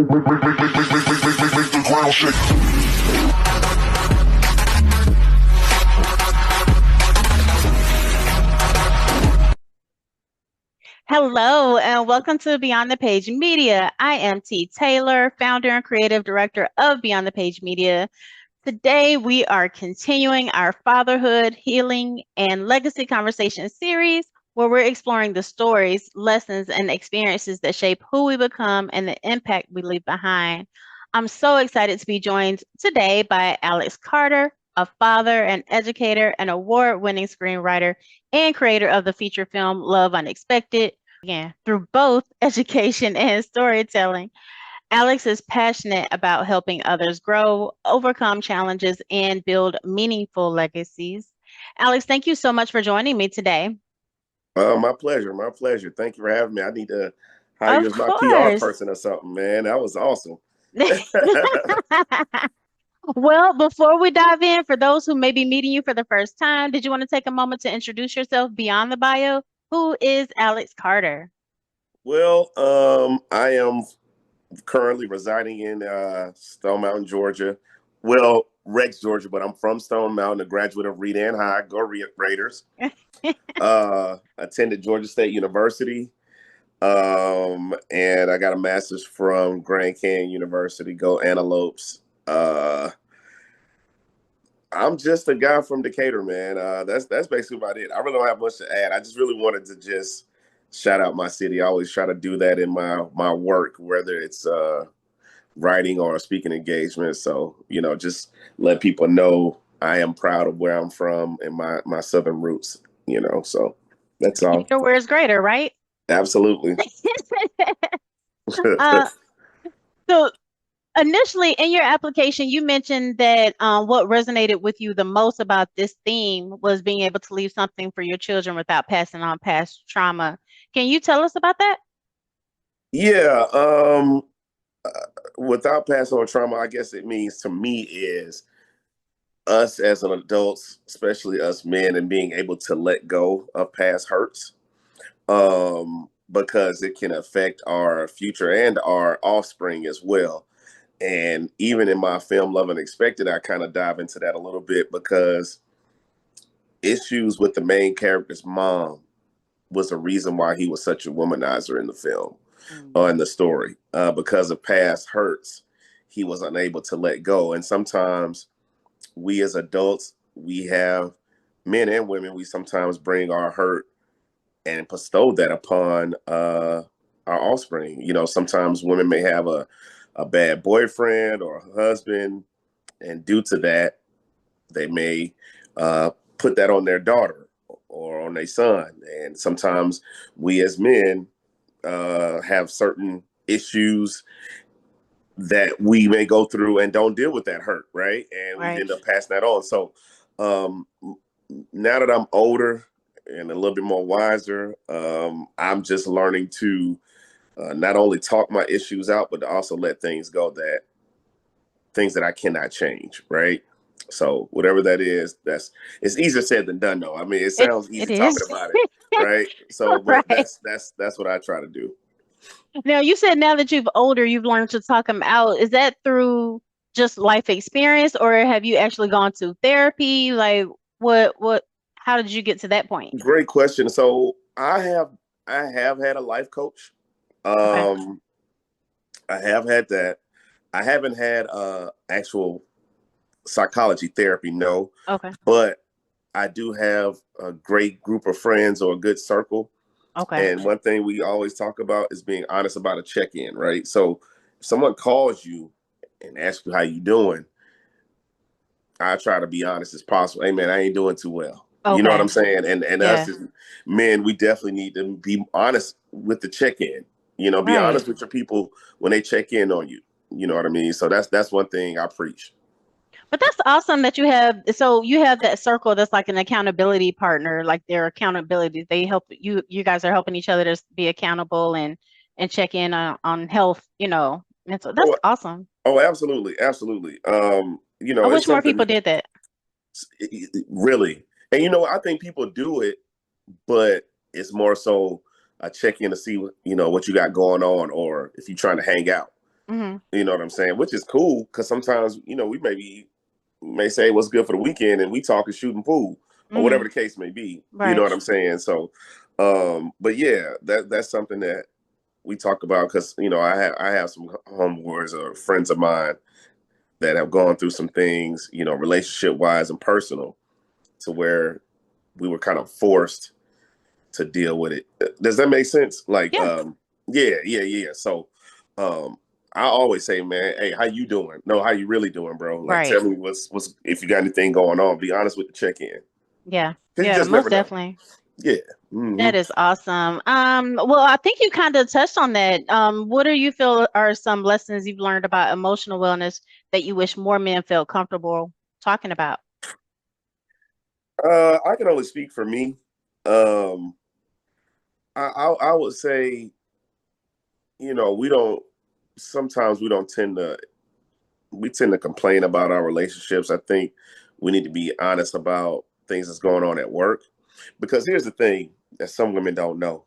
the ground shake. Hello, and welcome to Beyond the Page Media. I am T. Taylor, founder and creative director of Beyond the Page Media. Today, we are continuing our fatherhood, healing, and legacy conversation series where we're exploring the stories, lessons, and experiences that shape who we become and the impact we leave behind. I'm so excited to be joined today by Alex Carter, a father, an educator, an award-winning screenwriter, and creator of the feature film Love Unexpected. Again, through both education and storytelling, Alex is passionate about helping others grow, overcome challenges, and build meaningful legacies. Alex, thank you so much for joining me today. My pleasure. My pleasure. Thank you for having me. I need to hire you Of as my PR course. person or something, man. That was awesome. Well, before we dive in, for those who may be meeting you for the first time, did you want to take a moment to introduce yourself beyond the bio? Who is Alex Carter? Well, I am currently residing in Stone Mountain, Georgia. Well, Rex, Georgia, but I'm from Stone Mountain, a graduate of Redan High. Go Raiders. Attended Georgia State University. And I got a master's from Grand Canyon University. Go Antelopes. I'm just a guy from Decatur, man. That's basically about it. I really don't have much to add. I just really wanted to just shout out my city. I always try to do that in my work, whether it's writing or speaking engagement. So, just let people know I am proud of where I'm from and my Southern roots, so that's all. Where is greater, right? Absolutely. uh, so initially in your application, you mentioned that what resonated with you the most about this theme was being able to leave something for your children without passing on past trauma. Can you tell us about that? Yeah. Without passing on trauma, I guess it means to me is us as an adults, especially us men, and being able to let go of past hurts, because it can affect our future and our offspring as well. And even in my film Love Unexpected, I kind of dive into that a little bit because issues with the main character's mom was a reason why he was such a womanizer in the film or in the story. Because of past hurts, he was unable to let go. And sometimes we as adults, we have men and women, we sometimes bring our hurt and bestow that upon our offspring. Sometimes women may have a bad boyfriend or husband, and due to that, they may put that on their daughter or on their son. And sometimes we as men have certain issues that we may go through and don't deal with that hurt, right? And Right. we end up passing that on. So now that I'm older and a little bit more wiser, I'm just learning to not only talk my issues out, but to also let things go, that things that I cannot change, right? So whatever that is, it's easier said than done, though. I mean, it sounds It easy talking is. about it, right? So, but Right. that's what I try to do. Now, you said now that you've older, you've learned to talk them out. Is that through just life experience, or have you actually gone to therapy? Like, how did you get to that point? Great question. So I have had a life coach. Okay. Um, I have had that. I haven't had actual psychology therapy, no, Okay. but I do have a great group of friends or a good circle. Okay. And one thing we always talk about is being honest about a check-in, right? So if someone calls you and asks you how you doing, I try to be honest as possible. Hey man, I ain't doing too well. You know what Okay. I'm saying? And us Yeah. as men, we definitely need to be honest with the check-in. Be Right. honest with your people when they check in on you. You know what I mean? So that's one thing I preach. But that's awesome that you have that circle that's like an accountability partner, like their accountability. They help you, you guys are helping each other to be accountable and check in on health, And so that's Oh, awesome. oh, absolutely, absolutely. I It's wish more something people did that. really, and I think people do it, but it's more so a check in to see what you got going on, or if you're trying to hang out. Mhm. You know what I'm saying? Which is cool because sometimes, we may say what's good for the weekend and we talk and shooting pool or whatever Mhm. the case may be. You know Right. what I'm saying? So, but yeah, that's something that we talk about because I have some homeboys or friends of mine that have gone through some things, relationship wise and personal, to where we were kind of forced to deal with it. Does that make sense? Like, Yeah. yeah, yeah, yeah. So, um, I always say, man, hey, how you doing? No, how you really doing, bro? Like, Right. tell me what's if you got anything going on. Be honest with the check in, Yeah. because you Yeah, just most never know. definitely. Yeah. Hmm. That is awesome. Well, I think you kind of touched on that. What do you feel are some lessons you've learned about emotional wellness that you wish more men felt comfortable talking about? I can only speak for me. Um, I would say, we don't. Sometimes we tend to complain about our relationships. I think we need to be honest about things that's going on at work. Because here's the thing that some women don't know.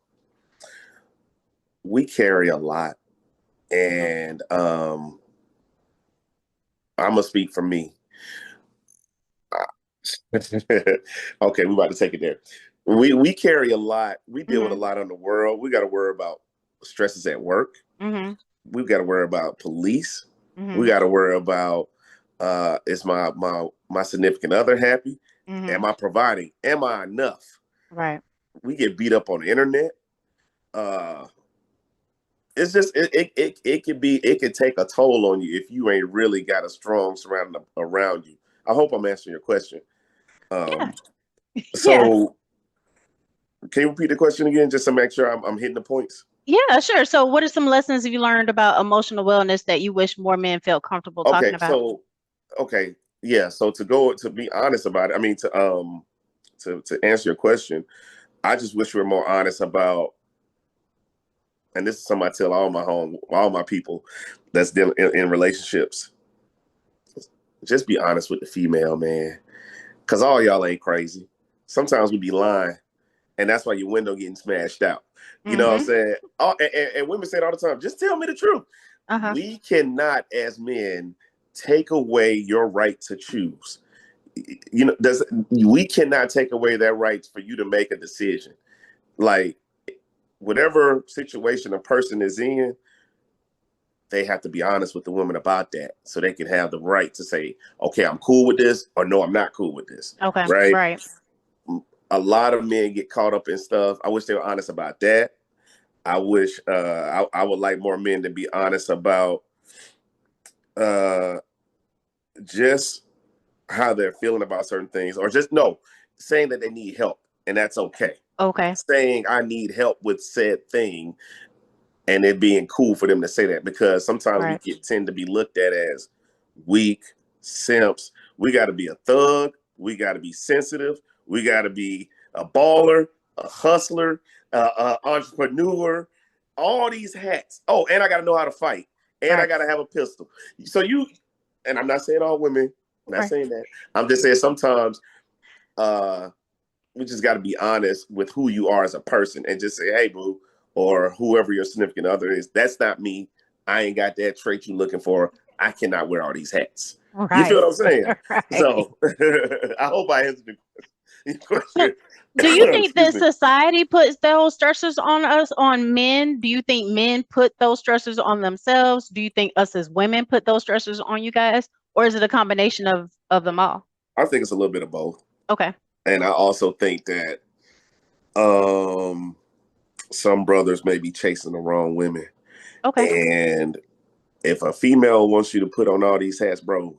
We carry a lot. Hmm. And I'm gonna speak for me. Okay, we about to take it there. We carry a lot. We deal with a Hmm. lot on the world. We got to worry about stresses at work. Hmm. We've got to worry about police. We Hmm. got to worry about is my significant other happy? Hmm. Am I providing? Am I enough? Right. We get beat up on the internet. Uh, it's just it could take a toll on you if you ain't really got a strong surrounding around you. I hope I'm answering your question. Yeah. Um, Yeah. so can you repeat the question again, just to make sure I'm hitting the points? Yeah, sure. So, what are some lessons you learned about emotional wellness that you wish more men felt comfortable talking Okay, about? okay, yeah. So to be honest about it, I mean to answer your question, I just wish we were more honest about, and this is something I tell all my people that's dealing in relationships. Just be honest with the female, man, because all y'all ain't crazy. Sometimes we be lying, and that's why your window getting smashed out. You know what I'm Hmm. saying? Oh, and women say it all the time. Just tell me the truth. Uh-huh. We cannot, as men, take away your right to choose. Does we cannot take away that right for you to make a decision. Like, whatever situation a person is in, they have to be honest with the woman about that, so they can have the right to say, okay, I'm cool with this, or no, I'm not cool with this. Okay. Right? Right. A lot of men get caught up in stuff. I wish they were honest about that. I wish I would like more men to be honest about uh, just how they're feeling about certain things, or just no, saying that they need help, and that's okay. Okay. Saying I need help with said thing, and it being cool for them to say that, because sometimes we Right. tend to be looked at as weak, simps. We got to be a thug. We got to be sensitive. We got to be a baller, a hustler, entrepreneur, all these hats. Oh, and I got to know how to fight, and I Right. got to have a pistol. So and I'm not saying all women, I'm not Right. saying that. I'm just saying sometimes uh, we just got to be honest with who you are as a person and just say, hey, boo, or whoever your significant other is, that's not me. I ain't got that trait you looking for. I cannot wear all these hats. You feel Right. what I'm saying? Right. So I hope I answered the So, question. do you think Excuse that me. society puts those stressors on us, on men? Do you think men put those stressors on themselves? Do you think us as women put those stressors on you guys? Or is it a combination of them all? I think it's a little bit of both. Okay. And I also think that um, some brothers may be chasing the wrong women. Okay. And if a female wants you to put on all these hats, bro,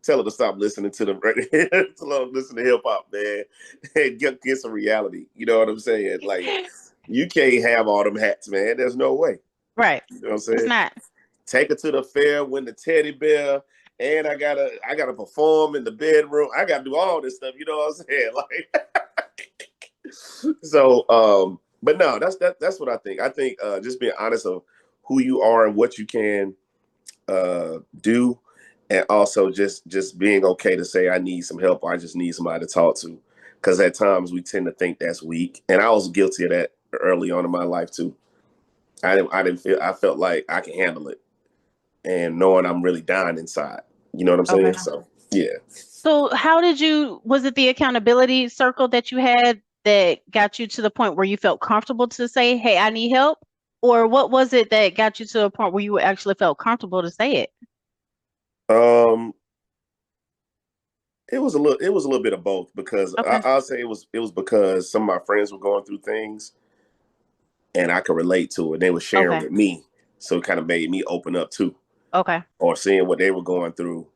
tell her to stop listening to them. Tell her to listen to hip hop, man, and get some reality. You know what I'm saying? Like, you can't have all them hats, man. There's no way. Right. You know what I'm It's saying? not. Take her to the fair, win the teddy bear, and I gotta perform in the bedroom. I gotta do all this stuff. You know what I'm saying? Like, so, but no, that's what I think. I think just being honest of who you are and what you can do, and also just being okay to say I need some help, or I just need somebody to talk to, because at times we tend to think that's weak, and I was guilty of that early on in my life too. I felt like I can handle it, and knowing I'm really dying inside. You know what I'm saying? Okay. So yeah. So how did you, was it the accountability circle that you had that got you to the point where you felt comfortable to say, hey, I need help? Or what was it that got you to a point where you actually felt comfortable to say it? Um, it was a little bit of both because Okay. I'll say it was because some of my friends were going through things and I could relate to it. They were sharing Okay. with me, so it kind of made me open up too, Okay. or seeing what they were going through,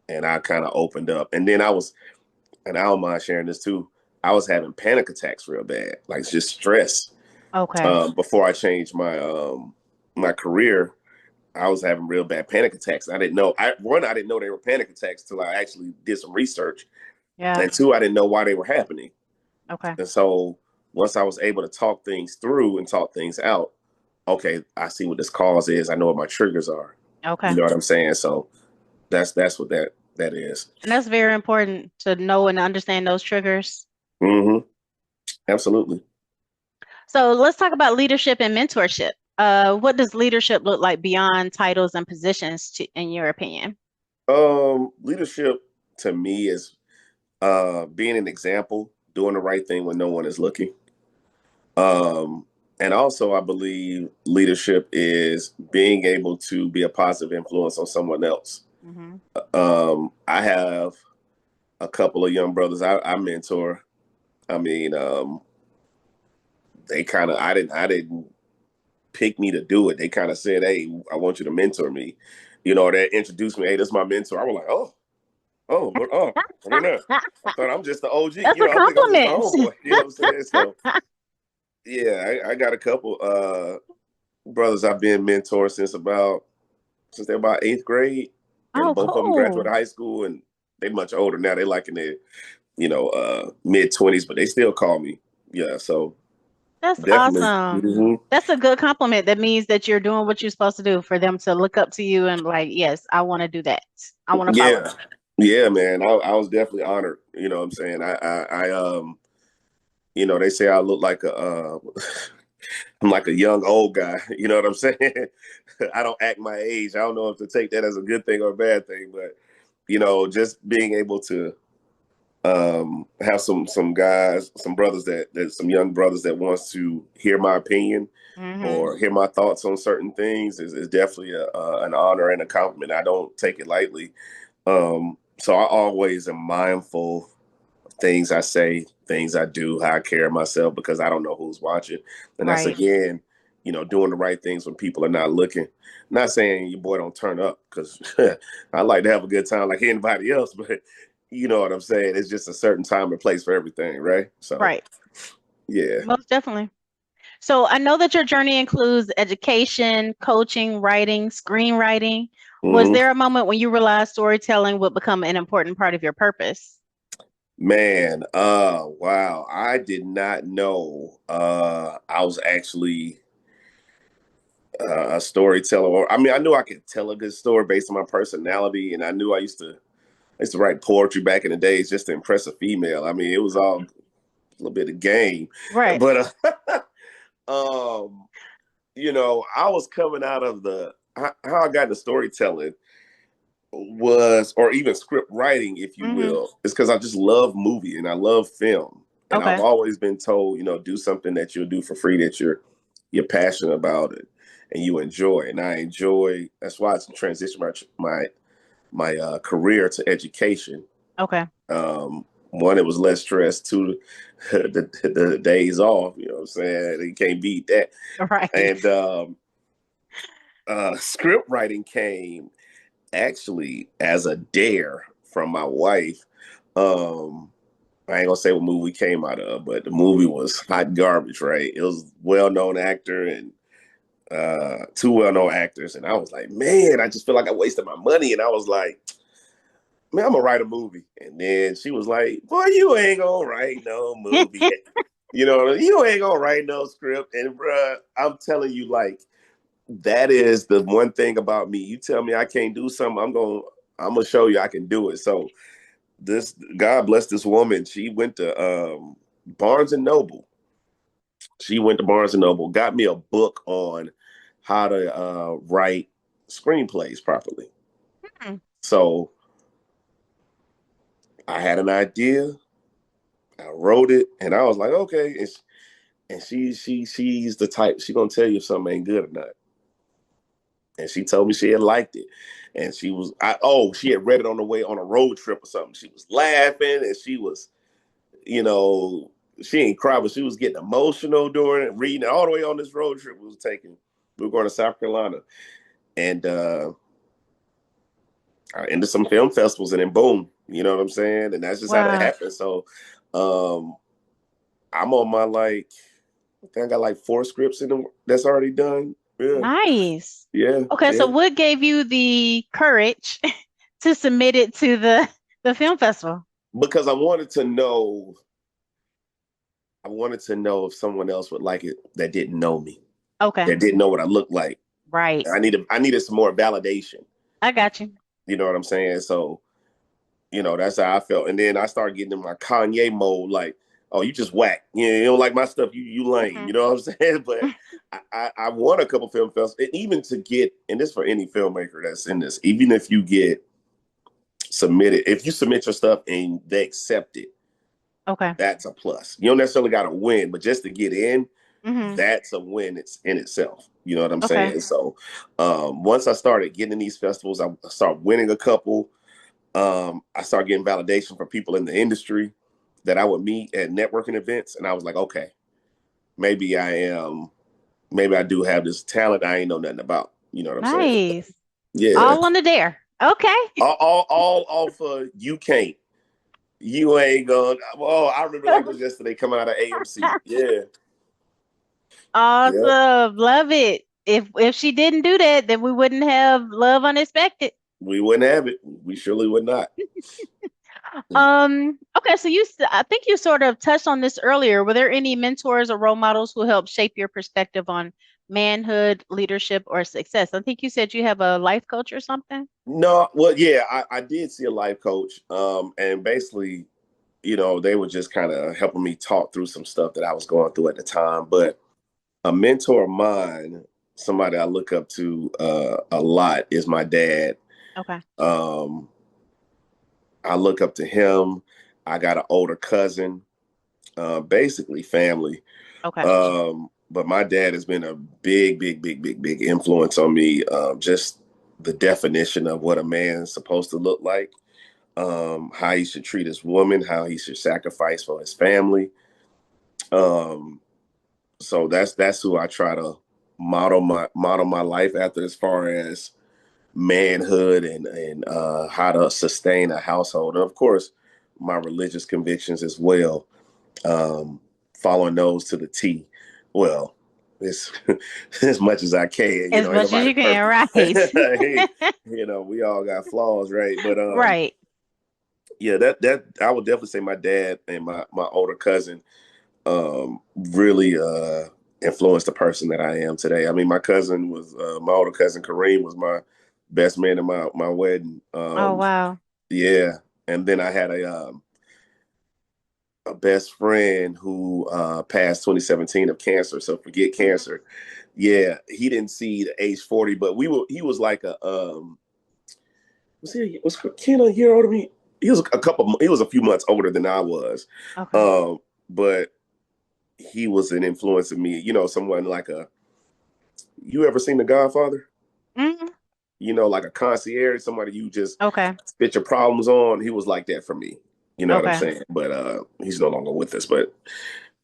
and I kind of opened up. And then and I don't mind sharing this too. I was having panic attacks real bad, like just stress. Okay. Before I changed my career, I was having real bad panic attacks. I didn't know. I didn't know they were panic attacks till I actually did some research, Yeah. and two, I didn't know why they were happening. Okay. And so once I was able to talk things through and talk things out, okay, I see what this cause is. I know what my triggers are. You Okay. know what I'm saying? So that's what that is. And that's very important to know and understand those triggers. Mm-hmm. Absolutely. So let's talk about leadership and mentorship. What does leadership look like beyond titles and positions in your opinion? Leadership to me is being an example, doing the right thing when no one is looking. Um, and also, I believe leadership is being able to be a positive influence on someone else. Hmm. I have a couple of young brothers I mentor. I mean, they kind of I didn't pick me to do it. They kind of said, "Hey, I want you to mentor me." You know, they introduced me. Hey, this is my mentor. I was like, oh, no, no. I thought I'm just the OG. That's You a know, I think I'm just the compliment. homeboy. You know what I'm saying? So yeah, I got a couple brothers I've been mentoring since they're about eighth grade, and Oh, both of them graduated cool. high school, and they much older now. They like in their mid 20s, but they still call me. Yeah, so That's definitely. awesome. Hmm. That's a good compliment. That means that you're doing what you're supposed to do for them to look up to you and like, yes, I want to do that. I want to follow Yeah, that. yeah, man. I was definitely honored. You know what I'm saying? They say I look like I'm like a young old guy. You know what I'm saying? I don't act my age. I don't know if to take that as a good thing or a bad thing, but just being able to have some guys, some brothers that some young brothers that wants to hear my opinion Hmm. or hear my thoughts on certain things is definitely an honor and a compliment. I don't take it lightly. So I always am mindful things I say, things I do, how I carry myself, because I don't know who's watching. And that's Right. again, doing the right things when people are not looking. Not saying your boy don't turn up, because I like to have a good time like anybody else, but you know what I'm saying? It's just a certain time and place for everything, right? So Right. yeah. Most definitely. So I know that your journey includes education, coaching, writing, screenwriting. Was Hmm. there a moment when you realized storytelling would become an important part of your purpose? Man, wow. I did not know I was actually a storyteller. Or I mean, I knew I could tell a good story based on my personality, and I knew I used to write poetry back in the days just to impress a female. I mean, it was all a little bit of game, Right. but um, I was coming out of how I got into storytelling was, or even script writing, if you Hmm. will, is because I just love movie and I love film, and I've Okay. always been told, do something that you'll do for free that you're passionate about it and you enjoy. And I enjoy. That's why I transitioned my career to education. Okay. One, it was less stress. Two, the days off. You know what I'm saying? You can't beat that. Right. And script writing came actually as a dare from my wife. Um, I ain't gonna say what movie came out of, but the movie was hot garbage, right? It was well-known actor and two well-known actors, and I was like, man, I just feel like I wasted my money, and I was like, man, I'm gonna write a movie. And then she was like, boy, you ain't gonna write no movie. You ain't gonna write no script. And bruh, I'm telling you, like, that is the one thing about me. You tell me I can't do something, I'm gonna show you I can do it. So this God bless this woman. She went to Barnes and Noble She went to Barnes and Noble, got me a book on how to write screenplays properly. Hmm. So I had an idea, I wrote it, and I was like, okay. And she's the type, she gonna tell you if something ain't good or not. And she told me she had liked it. And she had read it on the way on a road trip or something. She was laughing and she was, you know, she ain't cry, but she was getting emotional during it, reading it all the way on this road trip we were going to South Carolina. And I ended some film festivals and then boom, you know what I'm saying? And that's just how that Wow. happened. So um I'm on my I think I got like 4 scripts that's already done. Yeah. Nice. Yeah. Okay, so Yeah. what gave you the courage to submit it to the film festival? Because I wanted to know if someone else would like it that didn't know me, Okay, that didn't know what I looked like. right. I needed some more validation. I got you. You know what I'm saying? So, that's how I felt. And then I started getting in my Kanye mode, like, oh, you just whack. You don't like my stuff, you lame. Hmm. You know what I'm saying? But I won a couple film festivals. And even to get, and this for any filmmaker that's in this, even if you get submitted, if you submit your stuff and they accept it, Okay. that's a plus. You don't necessarily got to win, but just to get in, Hmm. that's a win. It's in itself. You know what I'm Okay. saying? So once I started getting these festivals, I started winning a couple. I started getting validation from people in the industry that I would meet at networking events, and I was like, okay, maybe maybe I do have this talent I ain't know nothing about. You know what I'm saying? Nice. Yeah. All on the dare. Okay. All for you can't. You ain't going. Oh, I remember like it was yesterday coming out of AMC. Yeah. Yeah. Awesome. Love it. If she didn't do that, then we wouldn't have Love Unexpected. We wouldn't have it. We surely would not. Okay, so I think you sort of touched on this earlier. Were there any mentors or role models who helped shape your perspective on manhood, leadership, or success? I think you said you have a life coach or something. No, well, yeah, I did see a life coach. And basically, they were just kind of helping me talk through some stuff that I was going through at the time. But a mentor of mine, somebody I look up to a lot, is my dad. Okay. Um, I look up to him. I got an older cousin, basically family. Okay. But my dad has been a big, big, big, big, big influence on me. Just the definition of what a man is supposed to look like, how he should treat his woman, how he should sacrifice for his family. Um, so that's who I try to model my life after, as far as manhood and how to sustain a household, and of course my religious convictions as well. Um, Following those to the T. Well, it's as much as I can. As Ain't much as nobody you can, perfect. right? Hey, we all got flaws, right? But Right. yeah, that I would definitely say my dad and my older cousin really influenced the person that I am today. I mean, my older cousin Kareem was my best man in my wedding. Oh, wow. Yeah, and then I had a best friend who passed 2017 of cancer. So forget Mhm. cancer. Yeah, he didn't see the age 40, but he was like was Ken a year older than me? He was a few months older than I was. Okay. But he was an influence in me, someone like you ever seen The Godfather? Hmm. Like a concierge, somebody you just Okay. spit your problems on. He was like that for me. You know what I'm Okay. saying? But he's no longer with us, but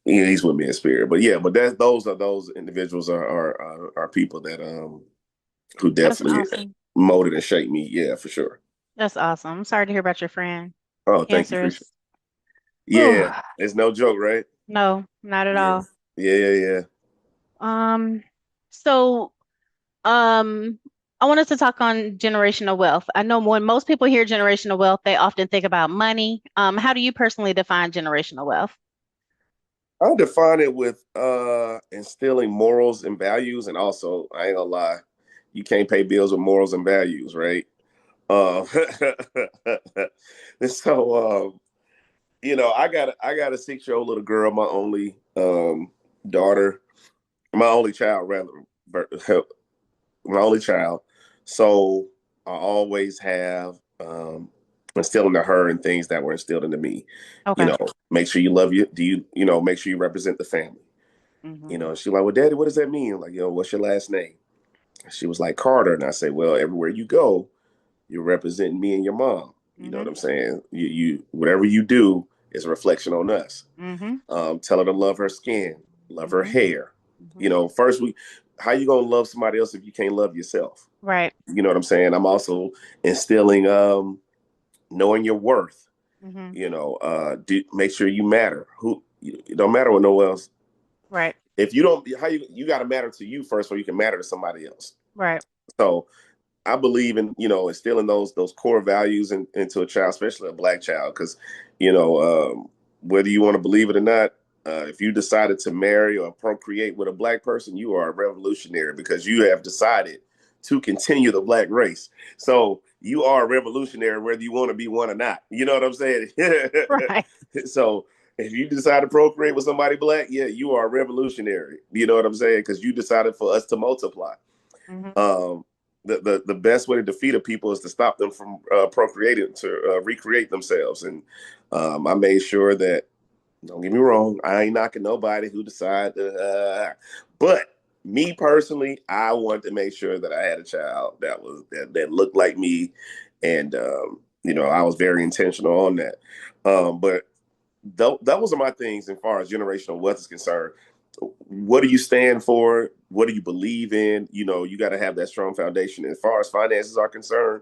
he's with me in spirit. But yeah, but those individuals are people that who That's definitely awesome. molded and shaped me. Yeah, for sure. That's awesome. I'm sorry to hear about your friend. Oh, thank you. Appreciate Cancerous. it. Whew. Yeah, it's no joke, right? No, not at Yeah. all. Yeah, yeah, yeah. Um, so Um, I want us to talk on generational wealth. I know when most people hear generational wealth, they often think about money. How do you personally define generational wealth? I'll define it with instilling morals and values, and also I ain't gonna lie, you can't pay bills with morals and values, right? Um, and so I got a 6-year-old little girl, my only. daughter, my only child, rather, my only child. So I always have instilled into her and things that were instilled into me. You Okay. know, make sure you love you. Do you, make sure you represent the family. Hmm. She's like, well, Daddy, what does that mean? Like, what's your last name? She was like, Carter. And I say, well, everywhere you go, you're representing me and your mom. You know what Hmm. I'm saying? Whatever you do is a reflection on us. Hmm. Tell her to love her skin, love her Hmm. hair. Hmm. First how you gonna love somebody else if you can't love yourself? Right. You know what I'm saying? I'm also instilling knowing your worth. Hmm. Make sure you matter. It don't matter what no one else. Right. If you don't, how you got to matter to you first, so you can matter to somebody else. Right. So I believe in instilling those core values into a child, especially a black child, because whether you want to believe it or not, if you decided to marry or procreate with a black person, you are a revolutionary because you have decided to continue the black race. So you are a revolutionary whether you want to be one or not. You know what I'm saying? Right. So if you decide to procreate with somebody black, yeah, you are a revolutionary. You know what I'm saying? Because you decided for us to multiply. Hmm. Um, the best way to defeat a people is to stop them from procreating, to recreate themselves. And I made sure that, don't get me wrong, I ain't knocking nobody who decide to, but me personally, I wanted to make sure that I had a child that looked like me, and I was very intentional on that. But those are my things as far as generational wealth is concerned. What do you stand for? What do you believe in? You got to have that strong foundation. As far as finances are concerned,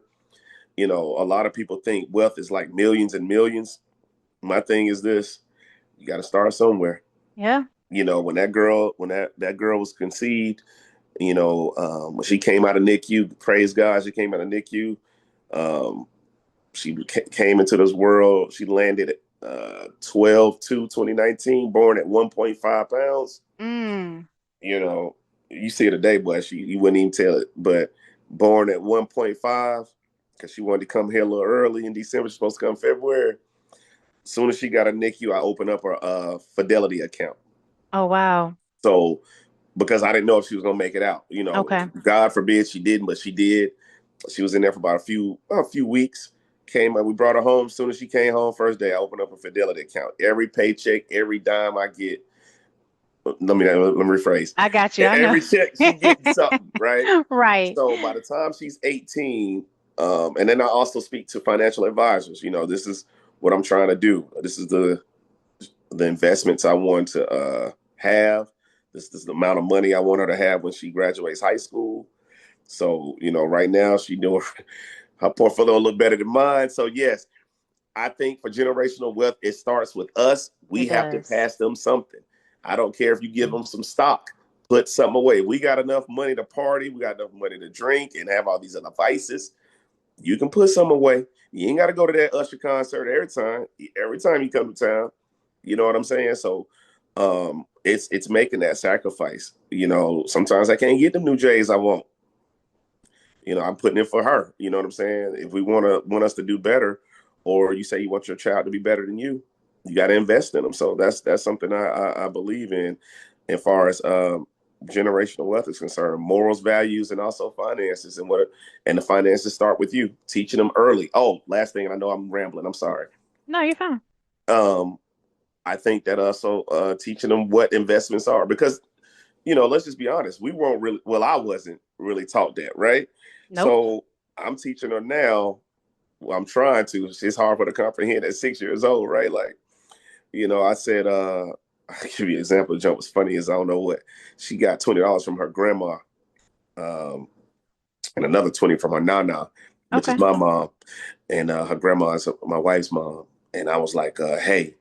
a lot of people think wealth is like millions and millions. My thing is this: you got to start somewhere. Yeah. When that girl was conceived, when she came out of NICU, praise God, she came out of NICU. Um, she came into this world. She landed at 12/2/2019, born at 1.5 pounds. Mm. You know, you see it today, but you wouldn't even tell it. But born at 1.5 because she wanted to come here a little early in December. She's supposed to come February. As soon as she got a NICU, I opened up her Fidelity account. Oh, wow. So because I didn't know if she was gonna make it out. Okay. God forbid she didn't, but she did. She was in there for about a few weeks. We brought her home. As soon as she came home, first day, I opened up a Fidelity account. Every paycheck, every dime I get, let me rephrase. I got you. I know. Every check she gets something, right? Right. So by the time she's 18, and then I also speak to financial advisors. This is what I'm trying to do. This is the investments I want to have. This is the amount of money I want her to have when she graduates high school. So, right now she doing her portfolio a little better than mine. So yes, I think for generational wealth, it starts with us. We It have to does. pass them something. I don't care if you give them some stock, put something away. We got enough money to party, we got enough money to drink and have all these other vices. You can put some away. You ain't got to go to that Usher concert every time. Every time you come to town, you know what I'm saying. So, it's making that sacrifice. Sometimes I can't get the new J's I want. I'm putting it for her. You know what I'm saying? If we want us to do better, or you say you want your child to be better than you got to invest in them. So that's something I believe in, as far as generational wealth is concerned, morals, values, and also finances. And the finances start with you teaching them early. Oh, last thing, and I know I'm rambling. I'm sorry. No, you're fine. Um, I think that also teaching them what investments are, because let's just be honest. We weren't really, well, I wasn't really taught that, right? Nope. So I'm teaching her now. Well, I'm trying to. It's hard for her to comprehend at 6 years old, right? Like, I said, I'll give you an example. The joke was funny as I don't know what. She got $20 from her grandma, um, and another 20 from her nana, which is Okay. my mom, and her grandma is my wife's mom. And I was like, hey,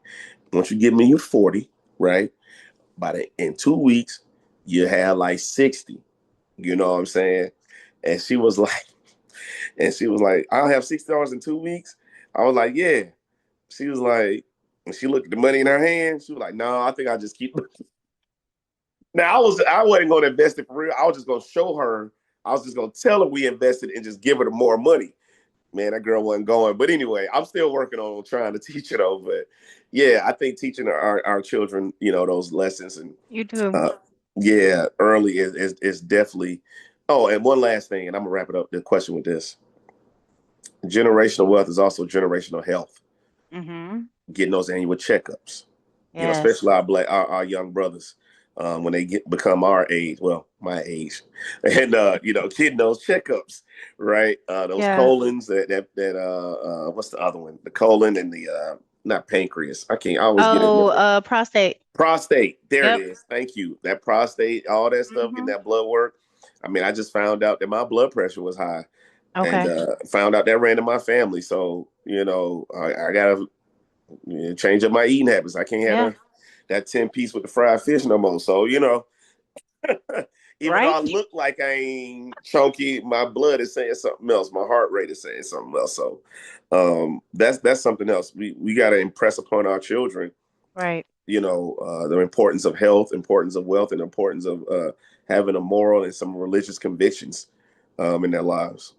once you give me your 40, right? In 2 weeks, you have like 60. You know what I'm saying? And she was like, I'll have $60 in 2 weeks. I was like, yeah. She was like, and she looked at the money in her hand. She was like, no, I think I'll just keep. Now I wasn't going to invest it for real. I was just going to show her. I was just going to tell her we invested and just give her the more money. man, that girl wasn't going. But anyway, I'm still working on trying to teach it though. But yeah, I think teaching our children, those lessons and You do. uh, yeah, early is definitely. Oh, and one last thing, and I'm gonna wrap it up the question with this: generational wealth is also generational health. Mm-hmm. Getting those annual checkups, Yes. especially our young brothers. When they become our age, well, my age, and getting those checkups, right? Those Yeah. colons what's the other one? The colon and the not pancreas. I always get it Oh, mixed up. prostate. Prostate. There it Yep. is. Thank you. That prostate, all that stuff, getting Mm-hmm. that blood work. I mean, I just found out that my blood pressure was high, and Okay. found out that ran in my family. So I gotta change up my eating habits. I can't have Yeah. that 10-piece with the fried fish no more. So, even though I Right. look like I ain't chunky, my blood is saying something else. My heart rate is saying something else. So that's something else. We got to impress upon our children, Right. the importance of health, importance of wealth, and importance of having a moral and some religious convictions in their lives.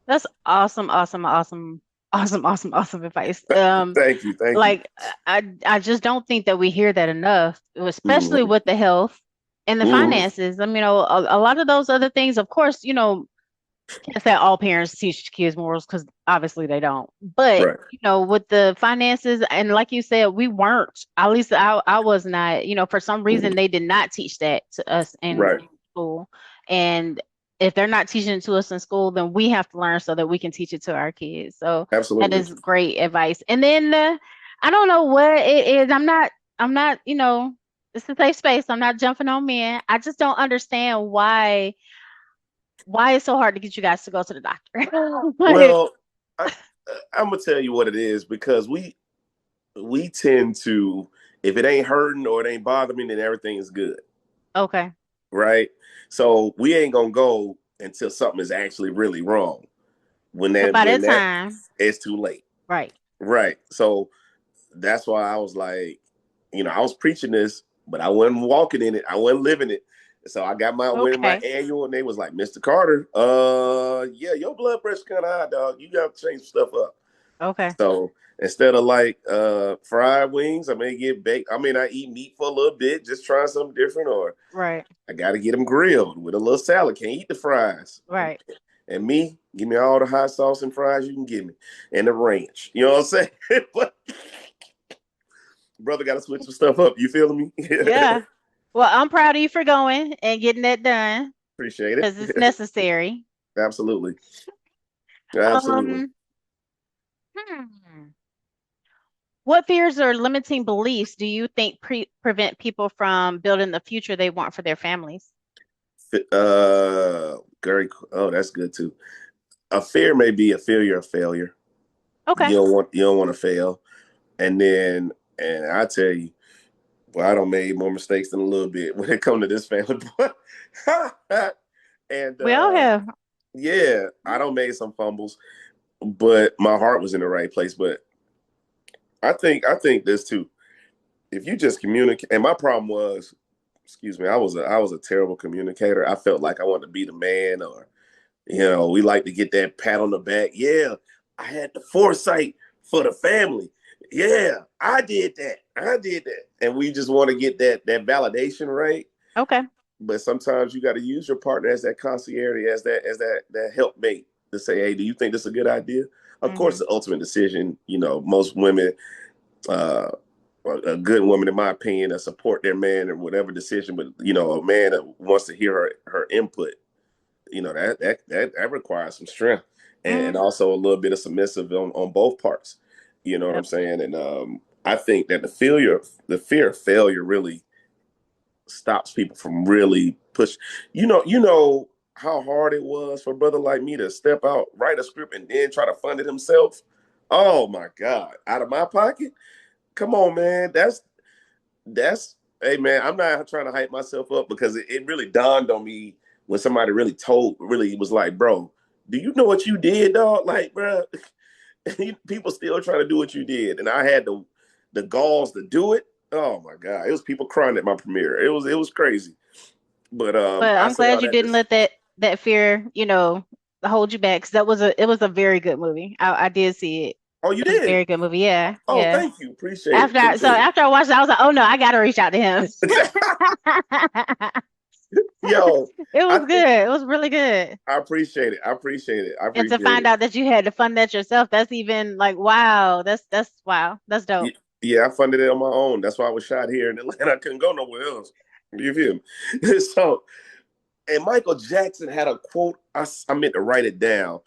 That's awesome, awesome, awesome, awesome, awesome, awesome advice. Thank you. Thank you. Like I just don't think that we hear that enough, especially Mm-hmm. with the health and the Mm-hmm. finances. I mean, a lot of those other things, of course, can't say all parents teach kids morals because obviously they don't. But Right. with the finances and like you said, we weren't. At least I was not. For some reason Mm-hmm. they did not teach that to us in Right. school. And if they're not teaching it to us in school, then we have to learn so that we can teach it to our kids. So that Absolutely. is great advice. And then I don't know what it is. I'm not. It's a safe space. I'm not jumping on men. I just don't understand why it's so hard to get you guys to go to the doctor. Like, Well, I, I'm gonna tell you what it is because we tend to, if it ain't hurting or it ain't bothering me, then everything is good, okay. right? So we ain't gonna go until something is actually really wrong. When So that by when that that time, it's too late, right, right? So that's why I was like, I was preaching this, but I wasn't walking in it. I wasn't living it. So I went in my okay, annual, and they was like, Mr. Carter, yeah, your blood pressure kind of high, dog. You got to change stuff up. okay, So instead of like fried wings, I may get baked. I mean, I eat meat for a little bit, just trying something different, or right, I got to get them grilled with a little salad. Can't eat the fries. right. And me, give me all the hot sauce and fries you can give me, and the ranch. You know what I'm saying? But brother, got to switch some stuff up. You feeling me? Yeah. Well, I'm proud of you for going and getting that done Appreciate because it's it. necessary. Absolutely. Absolutely. Um, hmm. What fears or limiting beliefs do you think prevent people from building the future they want for their families? Very. Oh, that's good too. A fear may be a failure of failure. Okay. You don't want to fail, and I tell you, well, I don't made more mistakes than a little bit when it come to this family. And We all have. yeah, I don't made some fumbles, but my heart was in the right place. But I think this too. If you just communicate, and my problem was, excuse me, I was a terrible communicator. I felt like I wanted to be the man, or we like to get that pat on the back. Yeah, I had the foresight for the family. Yeah, I did that. I did that. And we just want to get that validation, right? Okay. But sometimes you got to use your partner as that concierge, as that helpmate to say, hey, do you think this is a good idea? Of course, Hmm. the ultimate decision, most women, uh, a good woman, in my opinion, that support their man in whatever decision, but a man that wants to hear her input, that requires some strength and Hmm. also a little bit of submissive on both parts. You know what I'm Yep. saying? And I think that the fear of failure really stops people from really push. You know how hard it was for a brother like me to step out, write a script, and then try to fund it himself. Oh my God, out of my pocket. Come on, man. That's hey man, I'm not trying to hype myself up because it really dawned on me when somebody really was like, bro, do you know what you did, dog? Like, bro, people still trying to do what you did. And I had the galls to do it. Oh my God. It was people crying at my premiere. It was crazy. But But I I'm say glad all you that didn't this let that fear, hold you back because it was a very good movie. I did see it. Oh, you It was a did? very good movie. Yeah, Oh, yeah. thank you. Appreciate it. Appreciate After I watched it, I was like, oh no, I gotta reach out to him. Yo, It I was think good. It was really good. I appreciate it. I appreciate it. I And to appreciate find it. out that you had to fund that yourself, that's even like wow. That's wow. That's dope. Yeah, I funded it on my own. That's why I was shot here in Atlanta. I couldn't go nowhere else. You feel me? So, and Michael Jackson had a quote. I meant to write it down.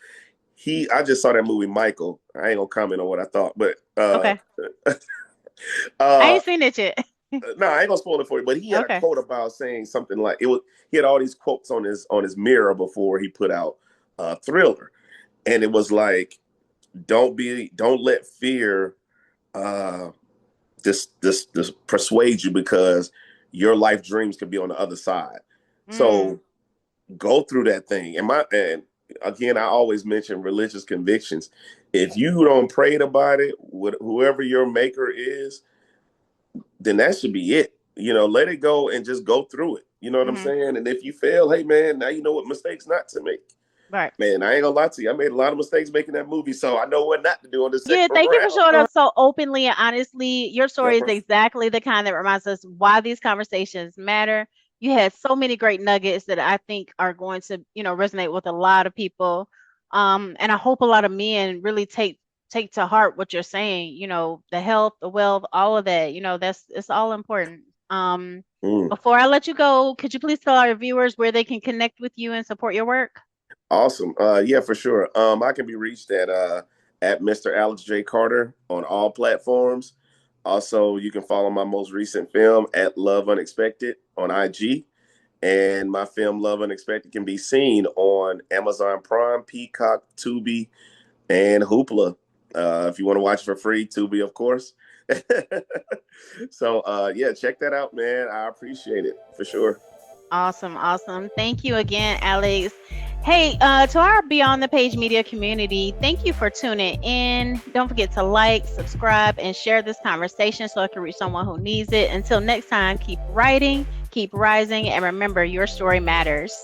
I just saw that movie, Michael. I ain't gonna comment on what I thought, but Okay. I uh, ain't seen it yet. no, I ain't gonna spoil it for you. But he had a Okay. quote about saying something like it was. He had all these quotes on his mirror before he put out Thriller, and it was like, don't let fear uh, this persuade you because your life dreams could be on the other side. Mm, So go through that thing. And again, I always mention religious convictions. If you don't pray about it, whoever your maker is, then that should be it. Let it go and just go through it. You know what I'm mm-hmm. saying? And if you fail, hey man, now you know what mistakes not to make. Right. Man, I ain't gonna lie to you. I made a lot of mistakes making that movie, so I know what not to do on the Yeah, second thank you for showing round. up so openly and honestly. Your story is exactly the kind that reminds us why these conversations matter. You had so many great nuggets that I think are going to, resonate with a lot of people. And I hope a lot of men really take to heart what you're saying, the health, the wealth, all of that, it's all important. Mm. Before I let you go, could you please tell our viewers where they can connect with you and support your work? Awesome. Yeah, for sure. I can be reached at Mr. Alex J. Carter on all platforms. Also, you can follow my most recent film at Love Unexpected on IG. And my film Love Unexpected can be seen on Amazon Prime, Peacock, Tubi, and Hoopla. If you want to watch it for free, Tubi, of course. So yeah, check that out, man. I appreciate it for sure. Awesome, awesome. Thank you again, Alex. Hey, to our Beyond the Page media community, thank you for tuning in. Don't forget to like, subscribe, and share this conversation so it can reach someone who needs it. Until next time, keep writing, keep rising, and remember your story matters.